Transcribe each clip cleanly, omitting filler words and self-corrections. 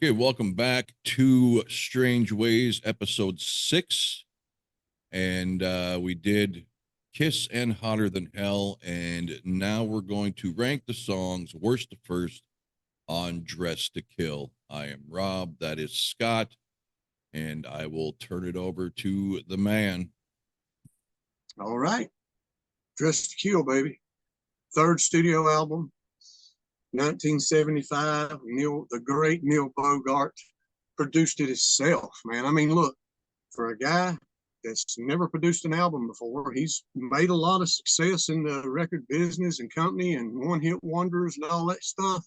Okay, welcome back to Strange Ways, episode 6. And we did Kiss and Hotter Than Hell. And now we're going to rank the songs worst to first on Dress to Kill. I am Rob, that is Scott, and I will turn it over to the man. All right. Dress to Kill, baby. Third studio album, 1975. The great Neil Bogart produced it himself, man. I mean, look, for a guy that's never produced an album before, he's made a lot of success in the record business and company and one-hit wonders and all that stuff.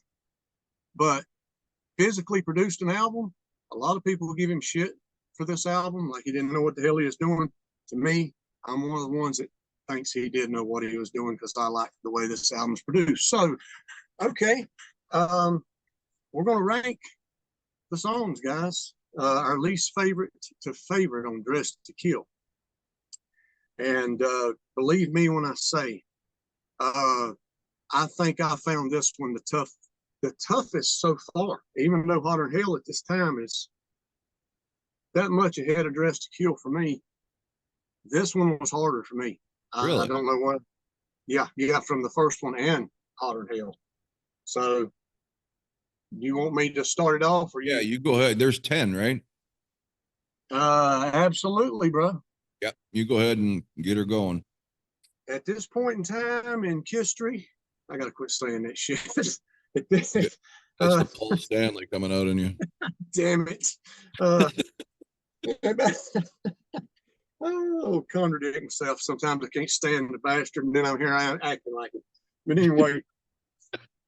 But physically produced an album, a lot of people give him shit for this album, like he didn't know what the hell he was doing. To me, I'm one of the ones that thinks he did know what he was doing because I like the way this album's produced. So, okay, we're going to rank the songs, guys. Our least favorite to favorite on Dress to Kill. And believe me when I say, I think I found this one the toughest so far, even though Hotter Than Hell at this time is that much ahead of Dress to Kill for me. This one was harder for me. Really? I don't know what. Yeah, from the first one and Hotter Than Hell. So, you want me to start it off? Or Yeah, you go ahead. There's 10, right? Absolutely, bro. Yeah, you go ahead and get her going. At this point in time in history, I gotta quit saying that shit. That's the Paul Stanley coming out on you. Damn it. Contradict himself. Sometimes I can't stand the bastard, and then I'm here acting like it. But anyway,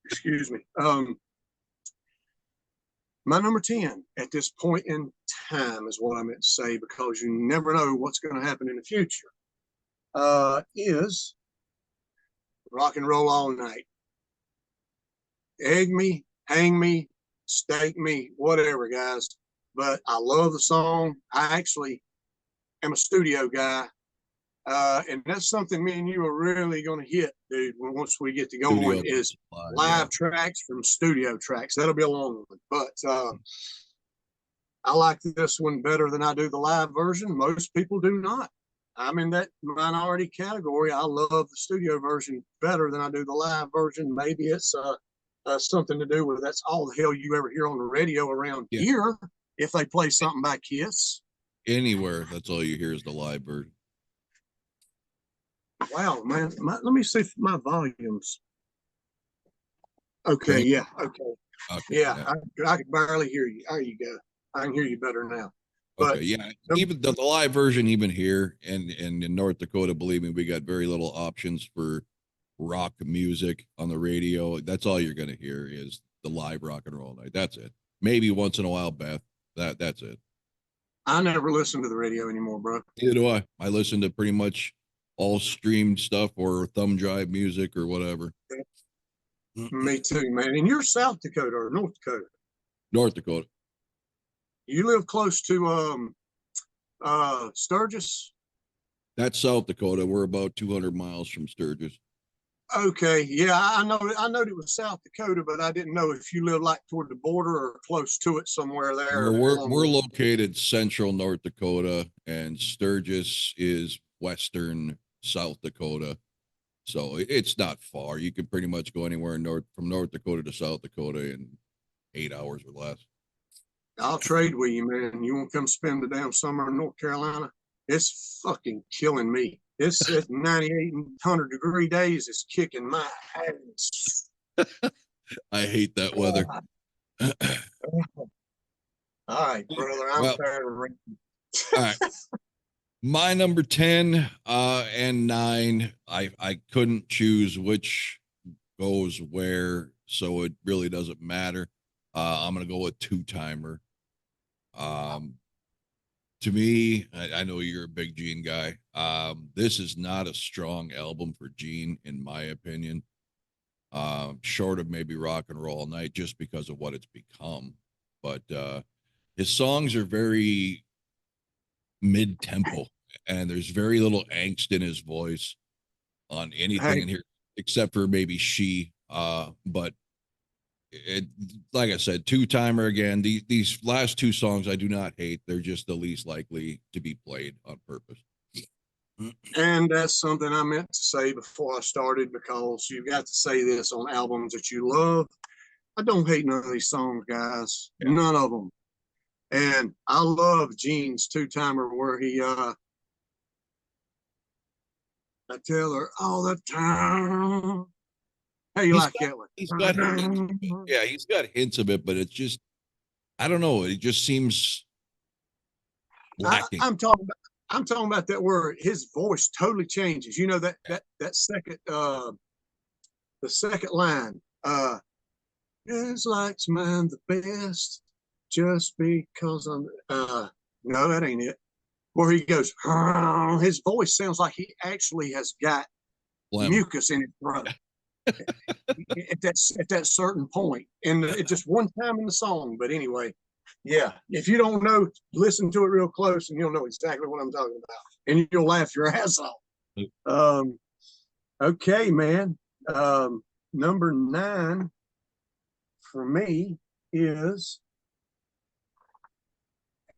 excuse me. My number 10 at this point in time is what I meant to say, because you never know what's going to happen in the future, is Rock and Roll All Night. Egg me, hang me, stake me, whatever, guys. But I love the song. I actually am a studio guy. And that's something me and you are really going to hit, dude, once we get to going, studio is live tracks from studio tracks. That'll be a long one. But I like this one better than I do the live version. Most people do not. I'm in that minority category. I love the studio version better than I do the live version. Maybe it's something to do with that's all the hell you ever hear on the radio around here if they play something by Kiss. Anywhere, that's all you hear is the live version. Wow, man. Let me see my volumes. Okay, yeah, okay. Yeah. I can barely hear you. There you go. I can hear you better now. But, okay, yeah. Even the live version, even here and in North Dakota, believe me, we got very little options for rock music on the radio. That's all you're going to hear is the live Rock and Roll Night. That's it. Maybe once in a while, Beth. That's it. I never listen to the radio anymore, bro. Neither do I. I listen to pretty much all streamed stuff or thumb drive music or whatever. Me too, man. And you're South Dakota or North Dakota? North Dakota. You live close to Sturgis? That's South Dakota. We're about 200 miles from Sturgis. Okay, yeah, I know it was South Dakota, but I didn't know if you live like toward the border or close to it somewhere there. We're located central North Dakota, and Sturgis is western South Dakota. So it's not far. You can pretty much go anywhere from North Dakota to South Dakota in 8 hours or less. I'll trade with you, man. You want to come spend the damn summer in North Carolina? It's fucking killing me. It's at 98 and 100-degree days. It's kicking my ass. I hate that weather. All right, brother. I'm tired of rain. All right. My number 10 and 9, I couldn't choose which goes where, so it really doesn't matter. I'm going to go with Two Timer. To me, I know you're a big Gene guy. This is not a strong album for Gene, in my opinion. Short of maybe Rock and Roll All Night, just because of what it's become. But his songs are very mid-tempo, and there's very little angst in his voice on anything in here, except for maybe She. But it, like I said, two-timer again. These last two songs I do not hate. They're just the least likely to be played on purpose. And that's something I meant to say before I started, because you've got to say this on albums that you love. I don't hate none of these songs, guys. Yeah. None of them. And I love Gene's two-timer where he I tell her all the time. How you like that one? He's got hints. Yeah, he's got hints of it, but it's just I don't know. It just seems lacking. I'm talking about that where his voice totally changes. You know that second the second line. It's like mine the best just because I'm no, that ain't it. Where he goes, his voice sounds like he actually has got mucus in his throat at that certain point. And it's just one time in the song. But anyway, yeah, if you don't know, listen to it real close and you'll know exactly what I'm talking about. And you'll laugh your ass off. Okay, man. Number 9 for me is,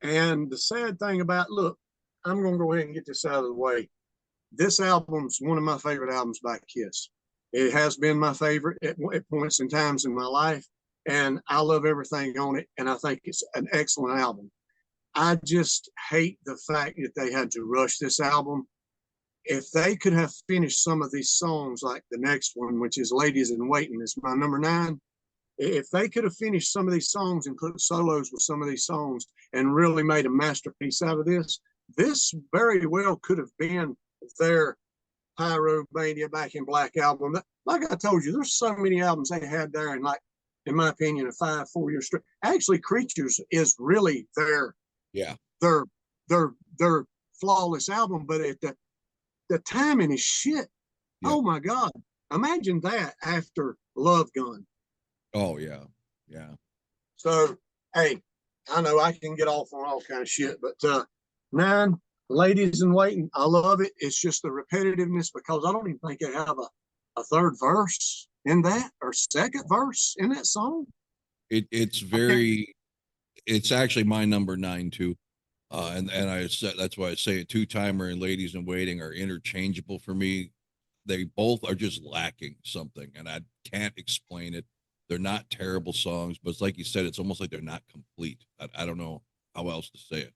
and the sad thing about, look, I'm going to go ahead and get this out of the way. This album's one of my favorite albums by Kiss. It has been my favorite at points and times in my life, and I love everything on it, and I think it's an excellent album. I just hate the fact that they had to rush this album. If they could have finished some of these songs, like the next one, which is Ladies in Waiting, is my number 9. If they could have finished some of these songs and put solos with some of these songs and really made a masterpiece out of this very well could have been their Pyromania Back in Black album. Like I told you, there's so many albums they had there, and like, in my opinion, a 5-4 year straight. Actually, Creatures is really their flawless album, but at the timing is shit. Yeah. Oh my God. Imagine that after Love Gun. Oh yeah. Yeah. So, hey, I know I can get off on all kind of shit, but 9, Ladies in Waiting, I love it. It's just the repetitiveness, because I don't even think they have a third verse in that, or second verse in that song. It's actually my number 9 too. And I said, that's why I say two-timer and Ladies in Waiting are interchangeable for me. They both are just lacking something, and I can't explain it. They're not terrible songs, but it's like you said, it's almost like they're not complete. I don't know how else to say it.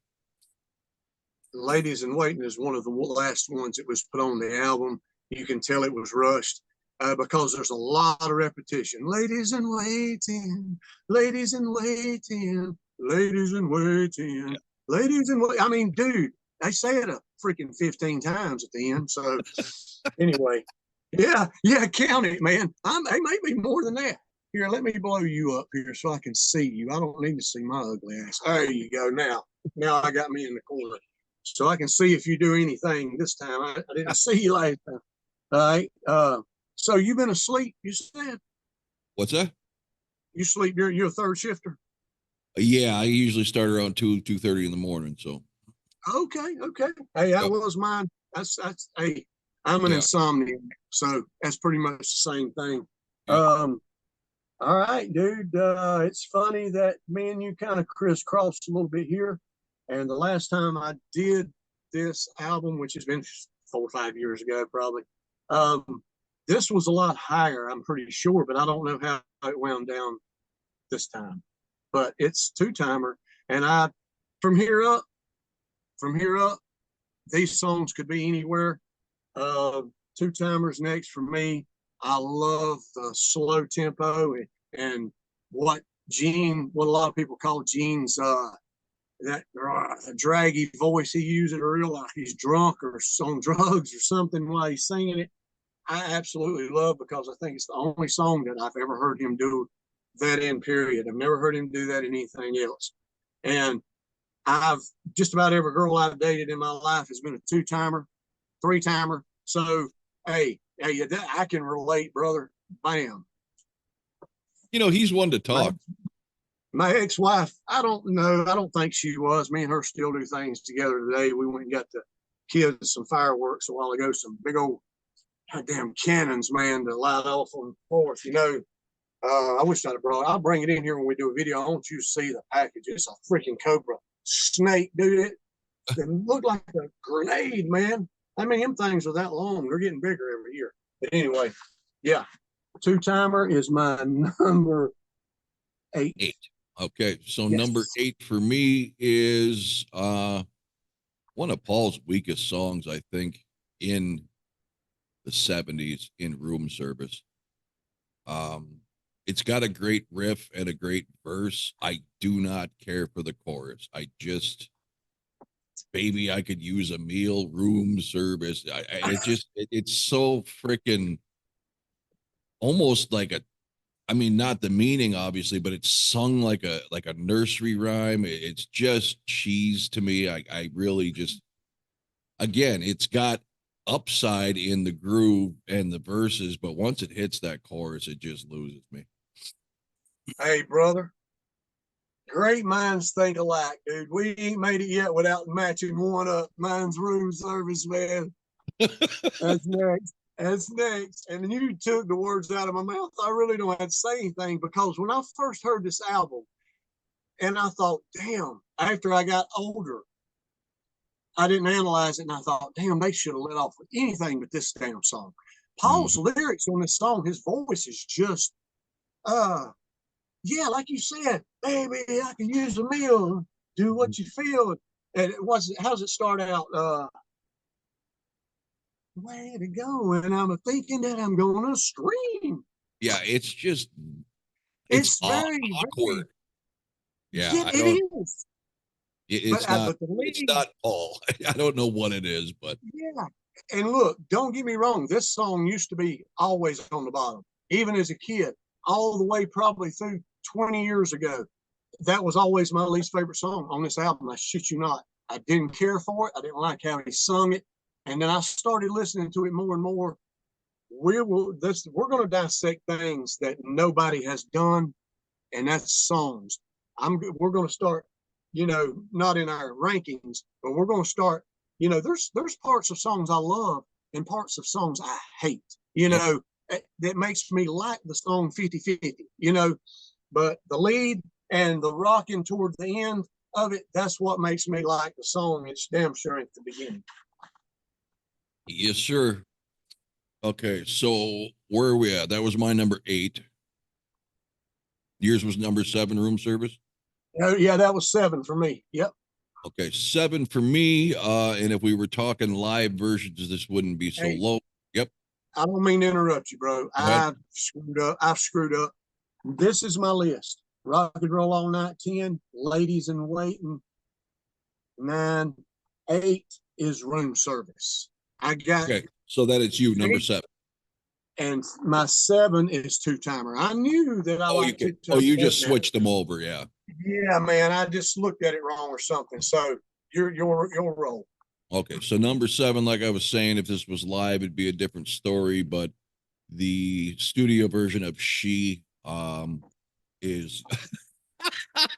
Ladies in Waiting is one of the last ones that was put on the album. You can tell it was rushed because there's a lot of repetition. Ladies in Waiting, ladies in waiting, ladies in waiting, yeah. Ladies in waiting. I mean, dude, they say it a freaking 15 times at the end. So anyway, yeah, count it, man. They may be more than that. Here, let me blow you up here so I can see you. I don't need to see my ugly ass. There you go. Now I got me in the corner, so I can see if you do anything this time. I didn't see you last time. All right. So you've been asleep, you said? What's that? You sleep during, you're a third shifter? Yeah, I usually start around 2:30 in the morning. So. Okay. Hey, that was mine. That's hey, I'm an insomniac, so that's pretty much the same thing. Yeah. All right, dude. It's funny that me and you kind of crisscrossed a little bit here. And the last time I did this album, which has been 4 or 5 years ago, probably, this was a lot higher, I'm pretty sure, but I don't know how it wound down this time. But it's two-timer, and from here up, these songs could be anywhere. Two-timers next for me. I love the slow tempo and what a lot of people call Gene's that draggy voice he uses, or real like he's drunk or on drugs or something while he's singing it. I absolutely love, because I think it's the only song that I've ever heard him do that in, period. I've never heard him do that in anything else. And I've just about every girl I've dated in my life has been a two-timer, three-timer. So, hey, I can relate, brother. Bam. You know, he's one to talk. My ex-wife, I don't know. I don't think she was. Me and her still do things together today. We went and got the kids some fireworks a while ago, some big old goddamn cannons, man, to light off on 4th. You know, I wish I'd have brought it. I'll bring it in here when we do a video. I want you to see the package. It's a freaking cobra snake, dude. It looked like a grenade, man. I mean, them things are that long. They're getting bigger every year. But anyway, yeah, two timer is my number 8. 8. Okay, so Yes. number 8 for me is one of Paul's weakest songs, I think, in the 70s in Room Service. It's got a great riff and a great verse. I do not care for the chorus. Baby, I could use a meal, room service. It's so freaking almost like I mean, not the meaning, obviously, but it's sung like a nursery rhyme. It's just cheese to me. I really just, again, it's got upside in the groove and the verses, but once it hits that chorus, it just loses me. Hey, brother. Great minds think alike, dude. We ain't made it yet without matching one up. Mine's room service, man. That's next. That's next. And then you took the words out of my mouth. I really don't have to say anything because when I first heard this album, and I thought, damn, after I got older, I didn't analyze it, and I thought, damn, they should have let off with anything but this damn song. Paul's lyrics on this song, his voice is just, yeah, like you said, baby, I can use a meal, do what you feel. And how's it start out? Way to go. And I'm thinking that I'm going to scream. Yeah, it's just, It's awkward. very, Yeah, it is. it's But the it's lead, not Paul. I don't know what it is, but yeah. And look, don't get me wrong. This song used to be always on the bottom, even as a kid, all the way probably through 20 years ago. That was always my least favorite song on this album. I shit you not. I didn't care for it. I didn't like how he sung it. And then I started listening to it more and more. We're going to dissect things that nobody has done, and that's songs. We're going to start, not in our rankings, but we're going to start. There's parts of songs I love and parts of songs I hate. That makes me like the song 50-50. But the lead and the rocking toward the end of it, that's what makes me like the song. It's damn sure at the beginning. yes, sir. Okay, so where are we at? That was my number 8. Yours was number 7, Room Service. Yeah, that was 7 for me. Yep. Okay, 7 for me. And if we were talking live versions, this wouldn't be so low. Yep. I don't mean to interrupt you, bro. I've screwed up. This is my list. Rock and Roll All Night 10, Ladies in Waiting 9, 8 is Room Service. I got Okay, so that it's you, number 7. And my 7 is Two Timer. I knew that I liked it. Oh, you just switched them over, yeah. Yeah, man. I just looked at it wrong or something. So your roll. Okay, so number 7, like I was saying, if this was live, it'd be a different story, but the studio version of She is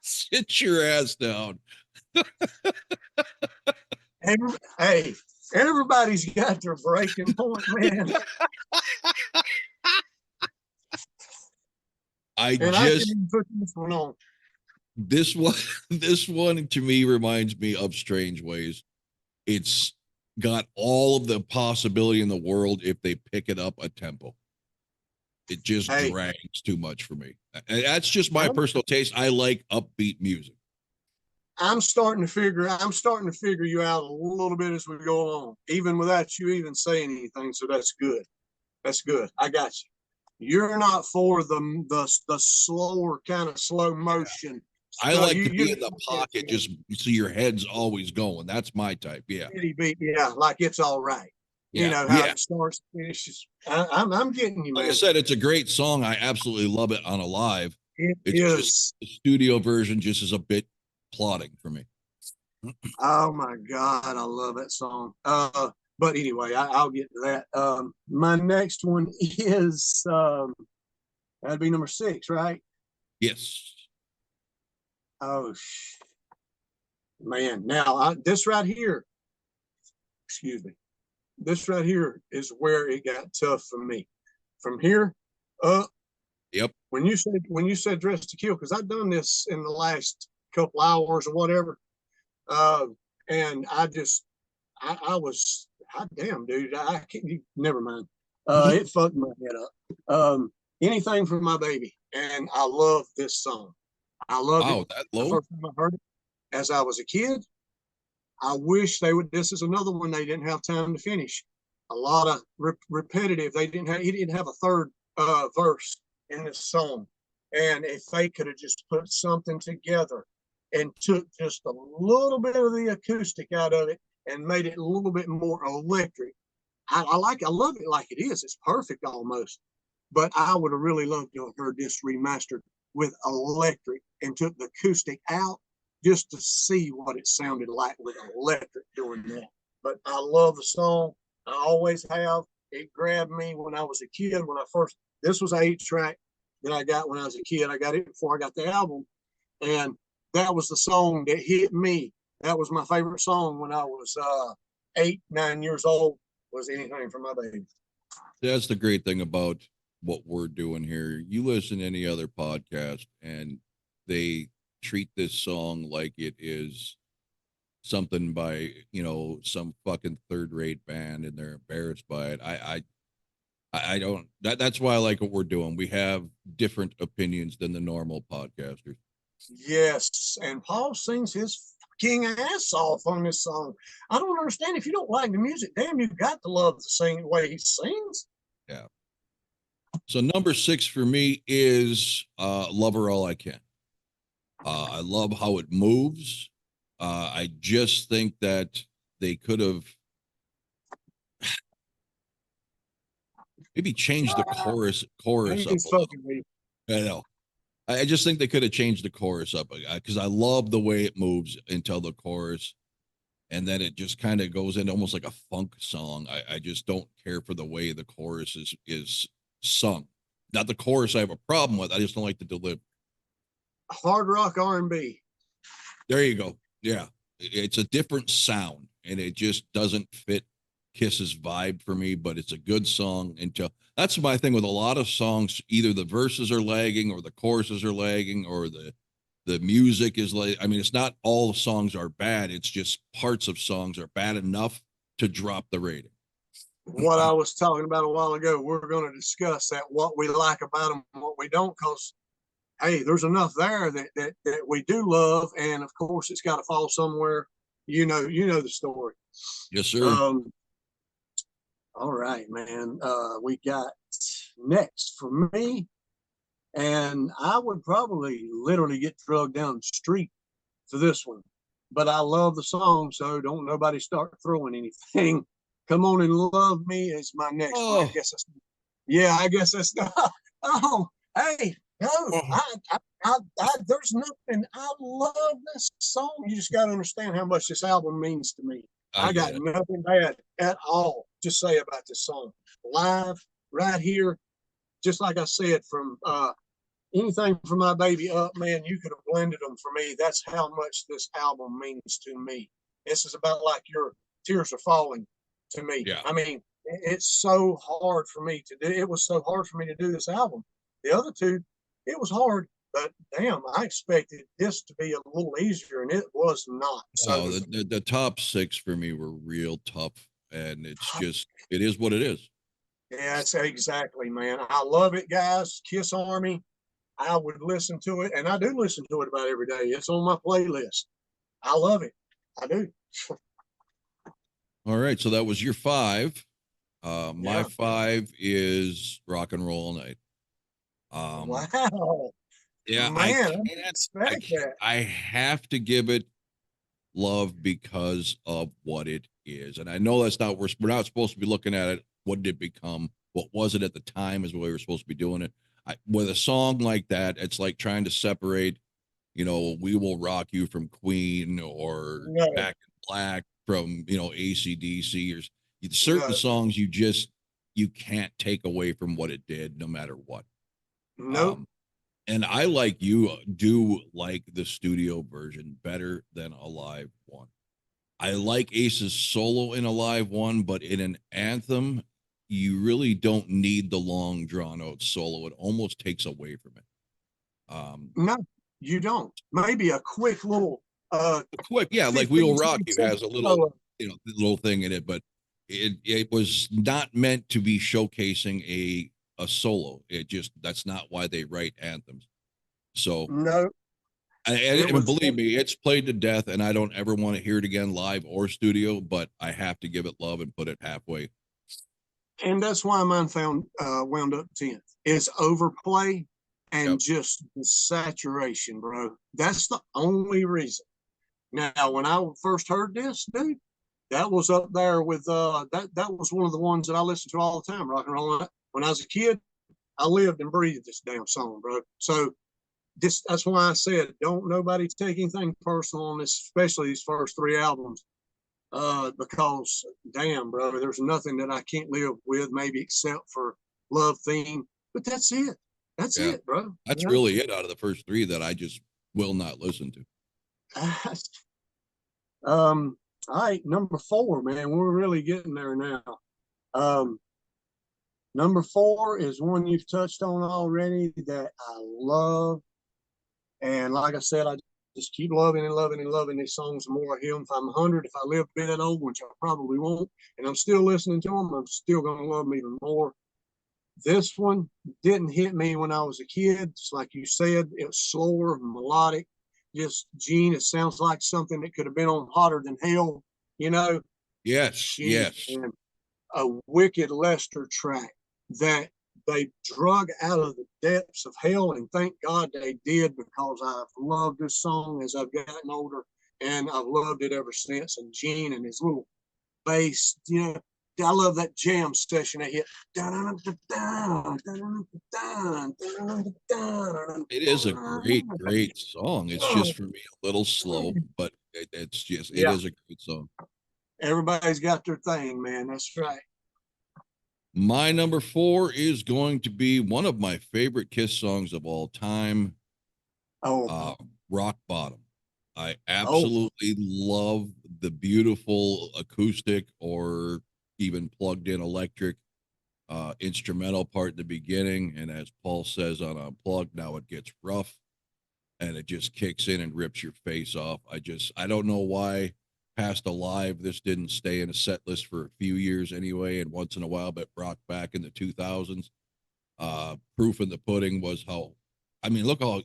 sit your ass down. Hey, everybody's got their breaking point, man. I didn't put this one on. This one to me reminds me of Strange Ways. It's got all of the possibility in the world if they pick it up a tempo. It just drags too much for me. And that's just my personal taste. I like upbeat music. I'm starting to figure you out a little bit as we go along, even without you even saying anything. So that's good. That's good. I got you. You're not for the slower kind of slow motion. I like to be in the pocket, just so your head's always going. That's my type. Yeah. Yeah, like it's all right. Yeah. How it starts, finishes. I'm getting you, man. Like I said, it's a great song. I absolutely love it on a live. It's just the studio version just is a bit plodding for me. Oh my God, I love that song. But anyway, I'll get to that. My next one is that'd be number 6, right? Yes. Oh man. Now this right here, excuse me. This right here is where it got tough for me. From here up, Yep. When you said Dress to Kill, because I've done this in the last couple hours or whatever, uh, and I was, hot damn, dude, I can't. Never mind. It fucked my head up. Anything for my baby, and I love this song. I loved it Wow, that the low? first time I heard it as I was a kid. I wish they would. This is another one they didn't have time to finish. A lot of repetitive. They didn't have. He didn't have a third verse in this song, and if they could have just put something together and took just a little bit of the acoustic out of it and made it a little bit more electric, I love it like it is. It's perfect almost. But I would have really loved to have heard this remastered with electric and took the acoustic out just to see what it sounded like with electric doing that. But I love the song. I always have. It grabbed me when I was a kid. When I first, this was an 8-track that I got when I was a kid. I got it before I got the album. And that was the song that hit me. That was my favorite song when I was 8, 9 years old, was Anything for My Baby. That's the great thing about what we're doing here. You listen to any other podcast and they treat this song like it is something by, some fucking third rate band and they're embarrassed by it. I don't, that's why I like what we're doing. We have different opinions than the normal podcasters. Yes, and Paul sings his fucking ass off on this song. I don't understand. If you don't like the music, damn, you've got to love the sing the way he sings. Yeah. So number 6 for me is Love Her All I Can. I love how it moves. I just think that they could have maybe changed the chorus up He's a little. fucking me. I know. I just think they could have changed the chorus up because I love the way it moves until the chorus, and then it just kind of goes into almost like a funk song. I just don't care for the way the chorus is sung. Not the chorus I have a problem with. I just don't like the delivery. Hard rock R&B. There you go. Yeah, it's a different sound, and it just doesn't fit Kiss's vibe for me. But it's a good song. Until that's my thing with a lot of songs. Either the verses are lagging, or the choruses are lagging, or the music is like. I mean, it's not all songs are bad. It's just parts of songs are bad enough to drop the rating. What I was talking about a while ago, we're going to discuss that, what we like about them, what we don't, because hey, there's enough there that we do love, and of course, it's got to fall somewhere. You know the story. Yes, sir. Um, all right, man. We got next for me, and I would probably literally get drugged down the street for this one, but I love the song, so don't nobody start throwing anything. Come on and love me is my next one. Oh, I guess that's oh, hey, no, there's nothing. I love this song. You just got to understand how much this album means to me. I got nothing bad at all to say about this song. Live, right here, just like I said, from Anything for My Baby up, man, you could have blended them for me. That's how much this album means to me. This is about like your tears are falling to me. yeah. I mean, it's so hard for me to do. It was so hard for me to do this album. The other two, it was hard, but damn, I expected this to be a little easier, and it was not. So the top 6 for me were real tough, and it's just it is what it is. Yeah, that's exactly, man. I love it, guys. Kiss Army. I would listen to it, and I do listen to it about every day. It's on my playlist. I love it. I do. All right, so that was your 5. My Yeah. 5 is Rock and Roll All Night. Wow. Yeah, Man, I have to give it love because of what it is. And I know that's not, we're not supposed to be looking at it. What did it become? What was it at the time is the way we're supposed to be doing it. With a song like that, it's like trying to separate, We Will Rock You from Queen or Back in Black from, AC/DC or certain songs you can't take away from what it did no matter what. Nope. And I, like you, do like the studio version better than a live one. I like Ace's solo in a live one, but in an anthem, you really don't need the long drawn out solo. It almost takes away from it. No, you don't. Maybe a quick little Quick, yeah, like We 15, Will Rock 20 You second has a little, solo. little thing in it, but it was not meant to be showcasing a solo. It just that's not why they write anthems. So No, it and was, believe me, it's played to death, and I don't ever want to hear it again live or studio, but I have to give it love and put it halfway. and that's why mine wound up 10th. It's overplay and Yep. just the saturation, bro. That's the only reason. Now, when I first heard this, dude, that was up there with that was one of the ones that I listened to all the time, rock and roll. When I was a kid, I lived and breathed this damn song, bro. So that's why I said don't nobody take anything personal on this, especially these first three albums. Because damn, bro, there's nothing that I can't live with, maybe except for Love Theme. But that's it. That's Yeah, it, bro. that's You really it out of the first three that I just will not listen to. know? All right, number 4, man. We're really getting there now. Um, Number 4 is one you've touched on already that I love. And like I said, I just keep loving and loving and loving these songs. The more I hear them, if I'm 100, if I live to be that old, which I probably won't, and I'm still listening to them, I'm still going to love them even more. This one didn't hit me when I was a kid. Just like you said, it was slower, melodic. Just Gene, it sounds like something that could have been on Hotter Than Hell, you know. Yes, Shit, yes. man. A Wicked Lester track that they drug out of the depths of hell, and thank God they did, because I've loved this song as I've gotten older, and I've loved it ever since. And Gene and his little bass, I love that jam session they hit. It is a great, great song. It's just for me a little slow, but it Yeah, is a great song. everybody's got their thing, man. That's right. My number 4 is going to be one of my favorite Kiss songs of all time, Oh, Rock Bottom. I oh, absolutely love the beautiful acoustic or even plugged in electric instrumental part in the beginning. And as Paul says on Unplugged, now it gets rough and it just kicks in and rips your face off. I don't know why past Alive this didn't stay in a set list for a few years anyway, and once in a while, but brought back in the 2000s. Proof in the pudding was how, I mean, look how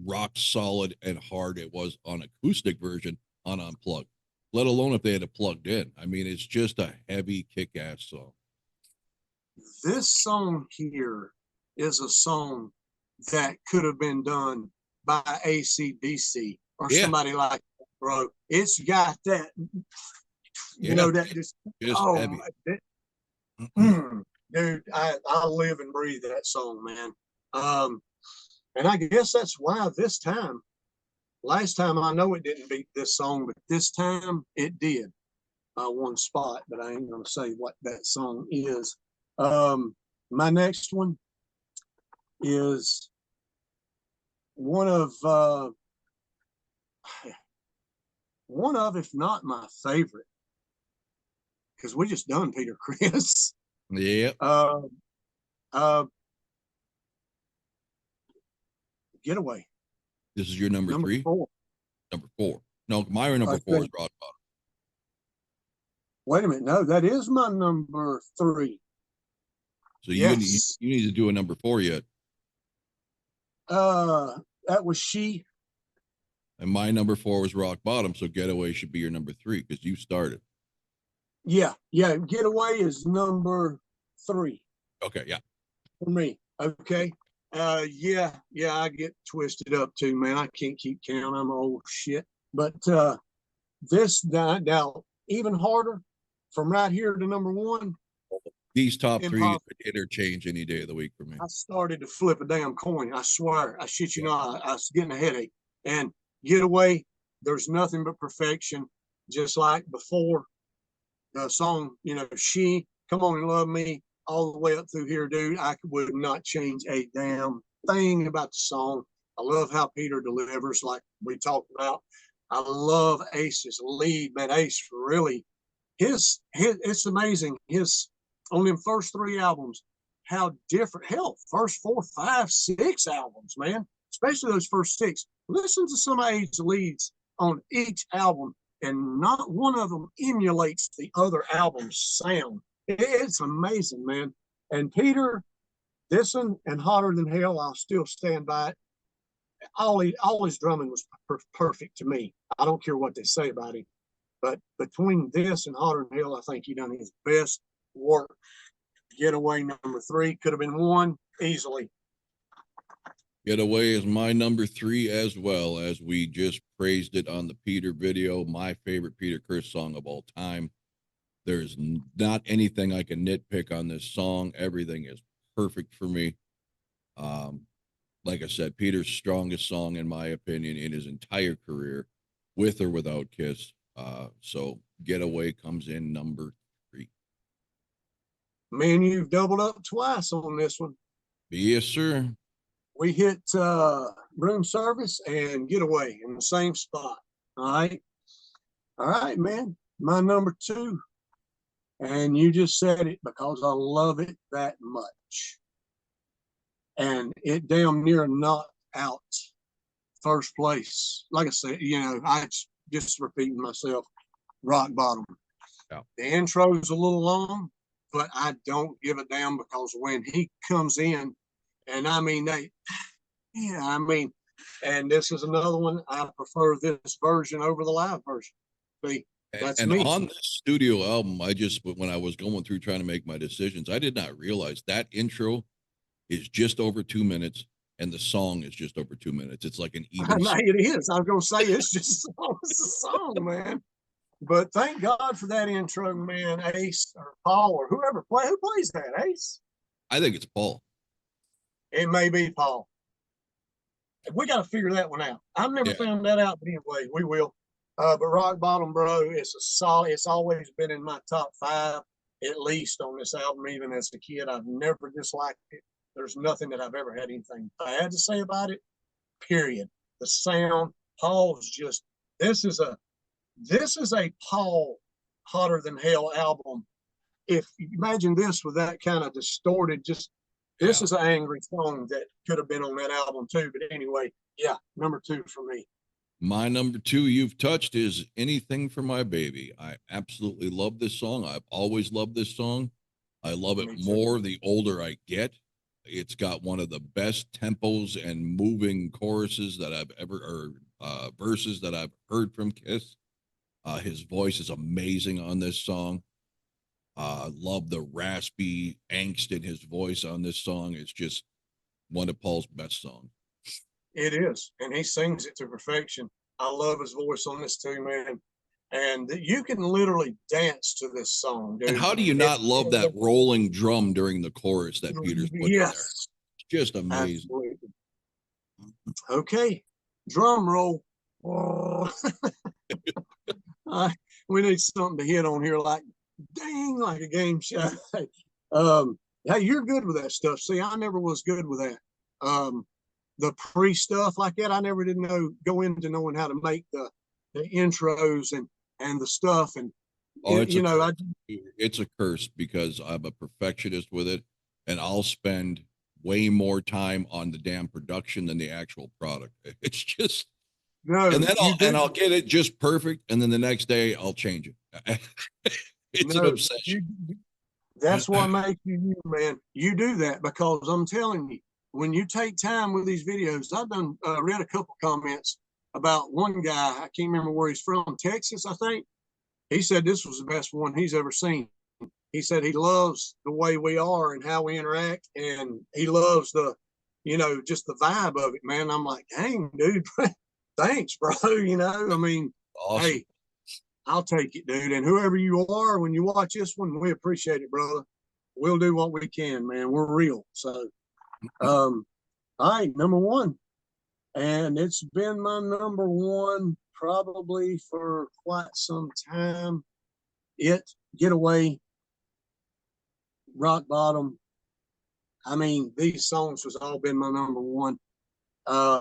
rock solid and hard it was on acoustic version on Unplugged, let alone if they had it plugged in. I mean, it's just a heavy kick-ass song. this song here is a song that could have been done by ACDC or Yeah, somebody like that, bro. It's got that, yeah, that just, just oh, heavy. dude, I live and breathe that song, man. Um, and I guess that's why this time, last time I know it didn't beat this song, but this time it did. One spot, but I ain't gonna say what that song is. My next one is one of if not my favorite, because we just done Peter Chris. Yep. uh, uh, Getaway, This is your number number 3? 4. Number 4. No, my number 4 is Rock Bottom. Wait a minute, no, that is my number 3. So you Yes, need to do a number 4 yet. that was She. And my number 4 was Rock Bottom, so Getaway should be your number 3 because you started. Yeah, Getaway is number 3 Okay, yeah. for me. Okay. Yeah, I get twisted up too, man. I can't keep count. I'm old shit. But this now even harder from right here to number 1. These top 3 Impossible. could interchange any day of the week for me. I started to flip a damn coin. I swear. I shit you Yeah. not. I was getting a headache. And Getaway, there's nothing but perfection. Just like before, the song, She, Come On and Love Me, all the way up through here, dude. I would not change a damn thing about the song. I love how Peter delivers, like we talked about. I love Ace's lead, man. Ace really, it's amazing. His on them first 3 albums, how different, hell, first 4, 5, 6 albums, man, especially those first 6. Listen to some of A's leads on each album, and not one of them emulates the other album's sound. It's amazing, man. And Peter, this one and Hotter Than Hell, I'll still stand by it. All his drumming was perfect to me. I don't care what they say about him. But between this and Hotter Than Hell, I think he done his best work. Getaway number 3 could have been 1 easily. Getaway is my number 3 as well, as we just praised it on the Peter video. My favorite Peter Criss song of all time. There's not anything I can nitpick on this song. Everything is perfect for me. Like I said, Peter's strongest song, in my opinion, in his entire career, with or without Kiss. So Getaway comes in number 3. Man, you've doubled up twice on this one. Yes, sir. We hit Room Service and Getaway in the same spot. All right, man. My number 2. And you just said it because I love it that much. And it damn near knocked out first place. Like I said, I just repeating myself, Rock Bottom. Yeah. The intro's a little long, but I don't give a damn, because when he comes in, and I mean, and this is another one, I prefer this version over the live version. See, that's and me. on this studio album, when I was going through trying to make my decisions, I did not realize that intro is just over 2 minutes, and the song is just over 2 minutes. It's like an even. It is. I was gonna say it's just it's a song, man. But thank God for that intro, man. Ace or Paul or who plays that, Ace? I think it's Paul. It may be Paul. We got to figure that one out. I've never found that out, but anyway, we will. But Rock Bottom, bro, it's a solid. It's always been in my top 5, at least, on this album. Even as a kid, I've never disliked it. There's nothing that I've ever had anything bad to say about it. Period. The sound, Paul's just. This is a Paul Hotter Than Hell album. If you imagine this with that kind of distorted, this is an angry song that could have been on that album too. But anyway, number 2 for me. My number 2 you've touched is Anything for My Baby. I absolutely love this song. I've always loved this song. I love it more the older I get. It's got one of the best tempos and moving choruses that I've ever heard, verses that I've heard from Kiss. His voice is amazing on this song. Love the raspy angst in his voice on this song. It's just one of Paul's best songs. It is, and he sings it to perfection. I love his voice on this too, man. And you can literally dance to this song, dude. And how do you not love that rolling drum during the chorus that Peter's put in there? It's just amazing. Absolutely. Okay, drum roll. We need something to hit on here, like dang, like a game show. Hey, you're good with that stuff. See, I never was good with that. The pre stuff like that, I never did go into knowing how to make the intros and the stuff. And it's a curse, because I'm a perfectionist with it, and I'll spend way more time on the damn production than the actual product. It's just and then I'll get it just perfect, and then the next day I'll change it. It's an obsession. That's what makes you, man. You do that because I'm telling you, when you take time with these videos, I've done read a couple comments about one guy. I can't remember where he's from, Texas, I think. He said this was the best one he's ever seen. He said he loves the way we are and how we interact, and he loves just the vibe of it, man. I'm like, dang, dude, thanks, bro. I mean, awesome. Hey, I'll take it, dude. And whoever you are, when you watch this one, we appreciate it, brother. We'll do what we can, man. We're real. So, all right, number 1. And it's been my number 1 probably for quite some time. Getaway, Rock Bottom. I mean, these songs has all been my number 1.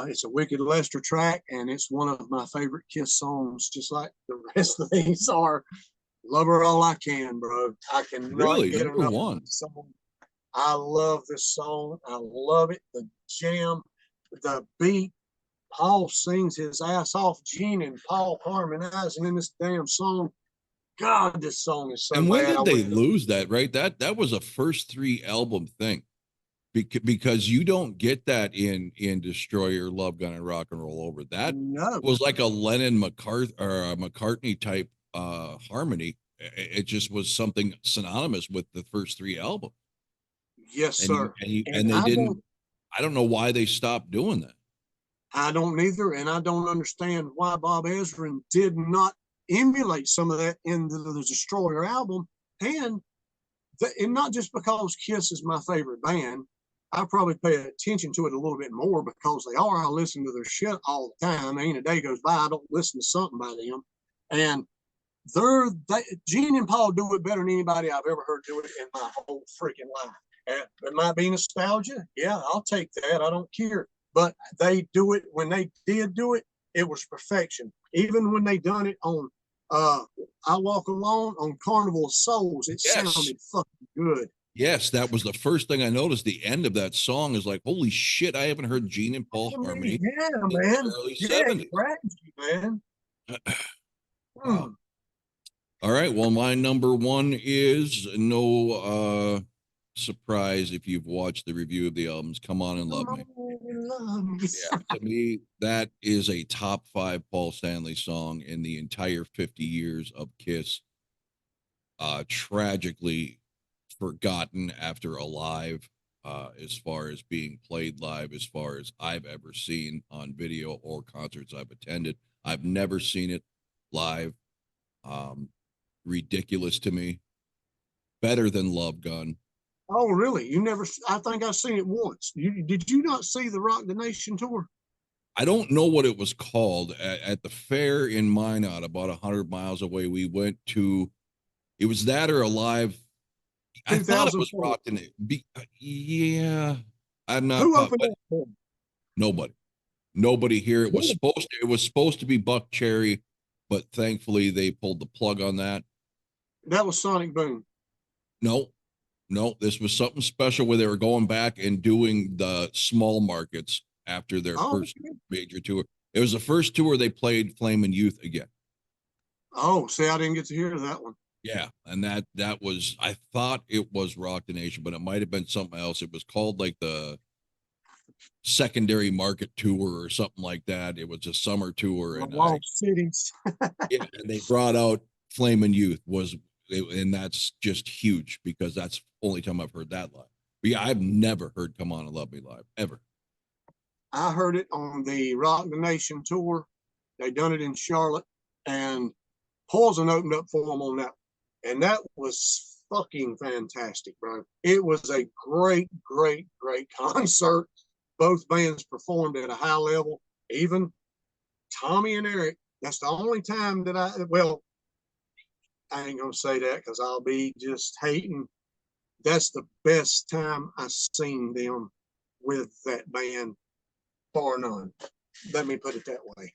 It's a Wicked Lester track, and it's one of my favorite Kiss songs, just like the rest of these are. Love her all I can, bro. I cannot Really? get Number enough of one. this song. I love this song. I love it. The jam, the beat. Paul sings his ass off. Gene and Paul harmonizing in this damn song. God, this song is so And when bad. I did they wish it. lose that, right? That was a first 3 album thing. Because you don't get that in Destroyer, Love Gun, and Rock and Roll Over. That No. was like a Lennon McCarthy or a McCartney type harmony. It just was something synonymous with the first 3 albums. Yes, sir. And And they didn't. I don't know why they stopped doing that. I don't either, and I don't understand why Bob Ezrin did not emulate some of that in the Destroyer album. And not just because Kiss is my favorite band, I probably pay attention to it a little bit more because they are. I listen to their shit all the time. Ain't a day goes by I don't listen to something by them. And Gene and Paul do it better than anybody I've ever heard do it in my whole freaking life. And it might be nostalgia. Yeah, I'll take that. I don't care. But they do it when they did do it. It was perfection. Even when they done it on I Walk Alone on Carnival of Souls, it Yes. sounded fucking good. Yes, that was the first thing I noticed. The end of that song is like, holy shit, I haven't heard Gene and Paul harmony Yeah, in man. the early Yeah, 70s. strategy, man. Wow. All right. Well, my number one is no surprise if you've watched the review of the albums. Come On and Love Me. Yeah, to me, that is a top 5 Paul Stanley song in the entire 50 years of Kiss. Tragically forgotten after Alive, as far as being played live, as far as I've ever seen on video or concerts I've attended. I've never seen it live. Ridiculous to me. Better than Love Gun. Oh, really? You never? I think I've seen it once. Did you not see the Rock the Nation tour? I don't know what it was called at the fair in Minot, about 100 miles away. We went to, it was that or Alive. I thought it was 2004. Rock and yeah, I'm not. Who opened But up for him? nobody here. It was Really? supposed to be Buck Cherry, but thankfully they pulled the plug on that. That was Sonic Boom. No, this was something special where they were going back and doing the small markets after their first major tour. It was the first tour they played Flamin' Youth again. Oh, see, I didn't get to hear that one. Yeah, and that was, I thought it was Rock the Nation, but it might have been something else. It was called like the Secondary Market Tour or something like that. It was a summer tour, and Cities. yeah, and they brought out Flamin' Youth and that's just huge because that's the only time I've heard that live. But yeah, I've never heard Come On and Love Me live, ever. I heard it on the Rock the Nation tour. They done it in Charlotte, and Poison opened up for them on that. And that was fucking fantastic, bro. It was a great, great, great concert. Both bands performed at a high level. Even Tommy and Eric, that's the only time that I ain't gonna say that because I'll be just hating. That's the best time I've seen them with that band, bar none. Let me put it that way.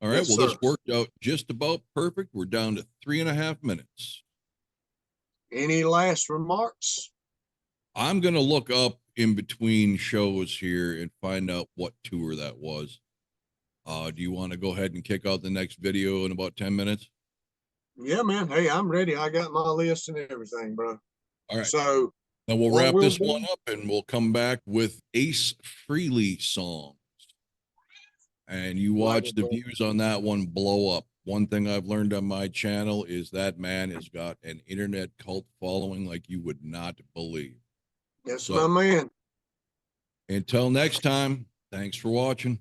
All right. Yes, Well, sir. this worked out just about perfect. We're down to 3.5 minutes. Any last remarks? I'm going to look up in between shows here and find out what tour that was. Do you want to go ahead and kick out the next video in about 10 minutes? Yeah, man. Hey, I'm ready. I got my list and everything, bro. All right. So then we'll wrap this one up and we'll come back with Ace Frehley songs. And you watch the views on that one blow up. One thing I've learned on my channel is that man has got an internet cult following like you would not believe. That's my man. Until next time, thanks for watching.